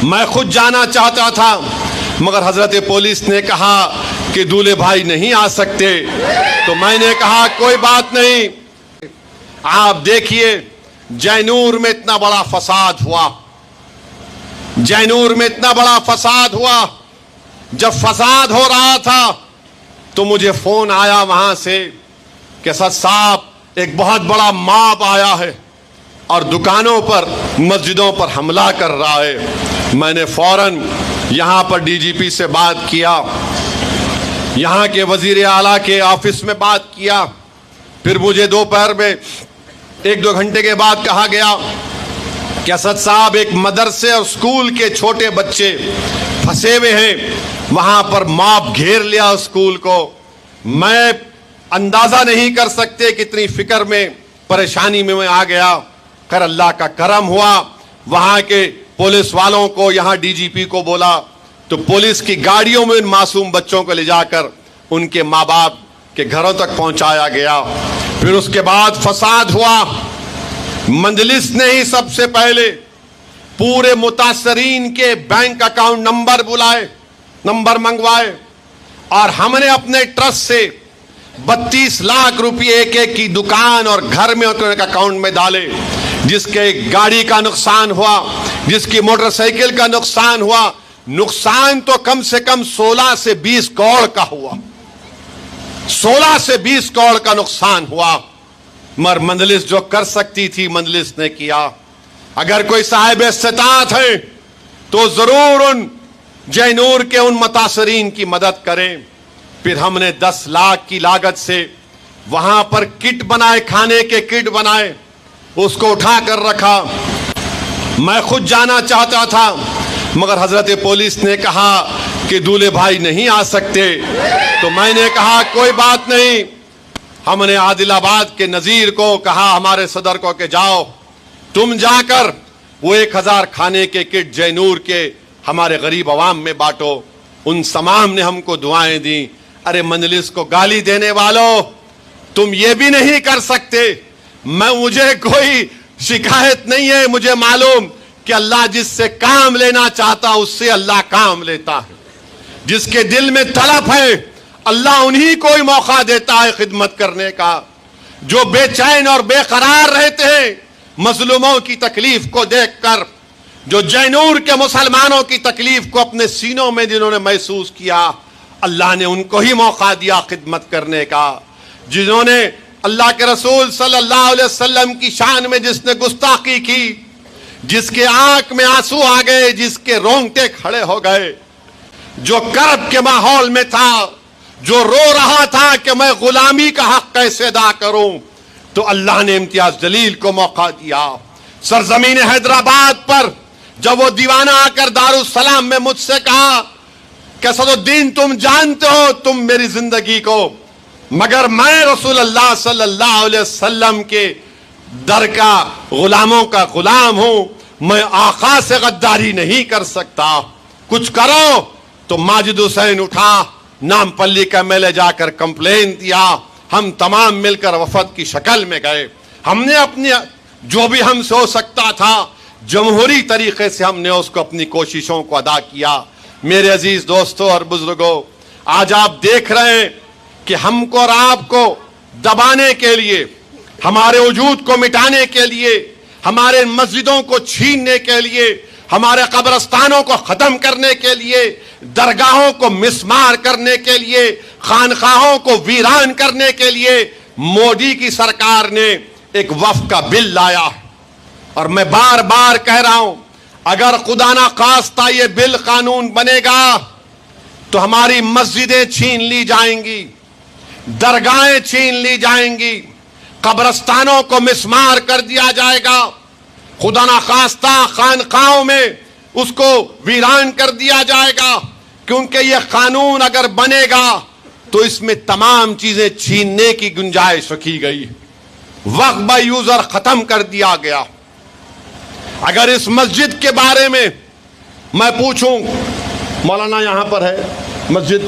میں خود جانا چاہتا تھا مگر حضرت پولیس نے کہا کہ دولے بھائی نہیں آ سکتے، تو میں نے کہا کوئی بات نہیں۔ آپ دیکھیے جینور میں اتنا بڑا فساد ہوا، جینور میں اتنا بڑا فساد ہوا۔ جب فساد ہو رہا تھا تو مجھے فون آیا وہاں سے کہ اسد صاحب ایک بہت بڑا ماب آیا ہے اور دکانوں پر مسجدوں پر حملہ کر رہا ہے۔ میں نے فوراً یہاں پر ڈی جی پی سے بات کیا، یہاں کے وزیر اعلیٰ کے آفس میں بات کیا، پھر مجھے دوپہر میں 1-2 گھنٹے کے بعد کہا گیا کہ اسد صاحب ایک مدرسے اور اسکول کے چھوٹے بچے پھنسے ہوئے ہیں، وہاں پر ماب گھیر لیا اسکول کو۔ میں اندازہ نہیں کر سکتے کتنی فکر میں پریشانی میں آ گیا۔ خیر اللہ کا کرم ہوا، وہاں کے پولیس والوں کو یہاں ڈی جی پی کو بولا تو پولیس کی گاڑیوں میں ان معصوم بچوں کو لے جا کر ان کے ماں باپ کے گھروں تک پہنچایا گیا۔ پھر اس کے بعد فساد ہوا، مجلس نے ہی سب سے پہلے پورے متاثرین کے بینک اکاؤنٹ نمبر منگوائے اور ہم نے اپنے ٹرسٹ سے 32 لاکھ روپے ایک ایک کی دکان اور گھر میں اکاؤنٹ میں ڈالے۔ جس کے گاڑی کا نقصان ہوا، جس کی موٹر سائیکل کا نقصان ہوا، نقصان تو کم سے کم 16 سے 20 کروڑ کا ہوا، 16 سے 20 کروڑ کا نقصان ہوا۔ مگر مجلس جو کر سکتی تھی مجلس نے کیا۔ اگر کوئی صاحب استطاعت ہے تو ضرور ان جینور کے ان متاثرین کی مدد کریں۔ پھر ہم نے 10 لاکھ کی لاگت سے وہاں پر کٹ بنائے، کھانے کے کٹ بنائے، اس کو اٹھا کر رکھا۔ میں خود جانا چاہتا تھا مگر حضرت پولیس نے کہا کہ دولے بھائی نہیں آ سکتے، تو میں نے کہا کوئی بات نہیں۔ ہم نے عادل آباد کے نذیر کو کہا، ہمارے صدر کو، کہ جاؤ تم جا کر وہ 1000 کھانے کے کٹ جینور کے ہمارے غریب عوام میں بانٹو۔ ان تمام نے ہم کو دعائیں دیں۔ ارے مجلس کو گالی دینے والوں، تم یہ بھی نہیں کر سکتے۔ مجھے کوئی شکایت نہیں ہے، مجھے معلوم کہ اللہ جس سے کام لینا چاہتا اس سے اللہ کام لیتا ہے۔ جس کے دل میں طلب ہے اللہ انہی کو ہی موقع دیتا ہے خدمت کرنے کا۔ جو بے چین اور بے قرار رہتے ہیں مظلوموں کی تکلیف کو دیکھ کر، جو جینور کے مسلمانوں کی تکلیف کو اپنے سینوں میں جنہوں نے محسوس کیا، اللہ نے ان کو ہی موقع دیا خدمت کرنے کا۔ جنہوں نے اللہ کے رسول صلی اللہ علیہ وسلم کی شان میں جس نے گستاخی کی، جس کے آنکھ میں آنسو آ گئے، جس کے رونگٹے کھڑے ہو گئے، جو کرب کے ماحول میں تھا، جو رو رہا تھا کہ میں غلامی کا حق کیسے ادا کروں، تو اللہ نے امتیاز جلیل کو موقع دیا۔ سرزمین حیدرآباد پر جب وہ دیوانہ آ کر دارالسلام میں مجھ سے کہا کہ اسد الدین تم جانتے ہو تم میری زندگی کو، مگر میں رسول اللہ صلی اللہ علیہ وسلم کے در کا غلاموں کا غلام ہوں، میں آقا سے غداری نہیں کر سکتا، کچھ کرو۔ تو ماجد حسین اٹھا، نام پلی کا میلے جا کر کمپلین دیا۔ ہم تمام مل کر وفد کی شکل میں گئے۔ ہم نے اپنی جو بھی ہم سے ہو سکتا تھا جمہوری طریقے سے ہم نے اس کو اپنی کوششوں کو ادا کیا۔ میرے عزیز دوستوں اور بزرگوں، آج آپ دیکھ رہے ہیں کہ ہم کو اور آپ کو دبانے کے لیے، ہمارے وجود کو مٹانے کے لیے، ہمارے مسجدوں کو چھیننے کے لیے، ہمارے قبرستانوں کو ختم کرنے کے لیے، درگاہوں کو مسمار کرنے کے لیے، خانقاہوں کو ویران کرنے کے لیے مودی کی سرکار نے ایک وقف کا بل لایا۔ اور میں بار بار کہہ رہا ہوں، اگر خدا نہ خواستہ یہ بل قانون بنے گا تو ہماری مسجدیں چھین لی جائیں گی، درگاہیں چھین لی جائیں گی، قبرستانوں کو مسمار کر دیا جائے گا، خدا نہ خواستہ خانقاہوں میں اس کو ویران کر دیا جائے گا، کیونکہ یہ قانون اگر بنے گا تو اس میں تمام چیزیں چھیننے کی گنجائش رکھی گئی، وقف بائی یوزر ختم کر دیا گیا۔ اگر اس مسجد کے بارے میں میں پوچھوں، مولانا یہاں پر ہے مسجد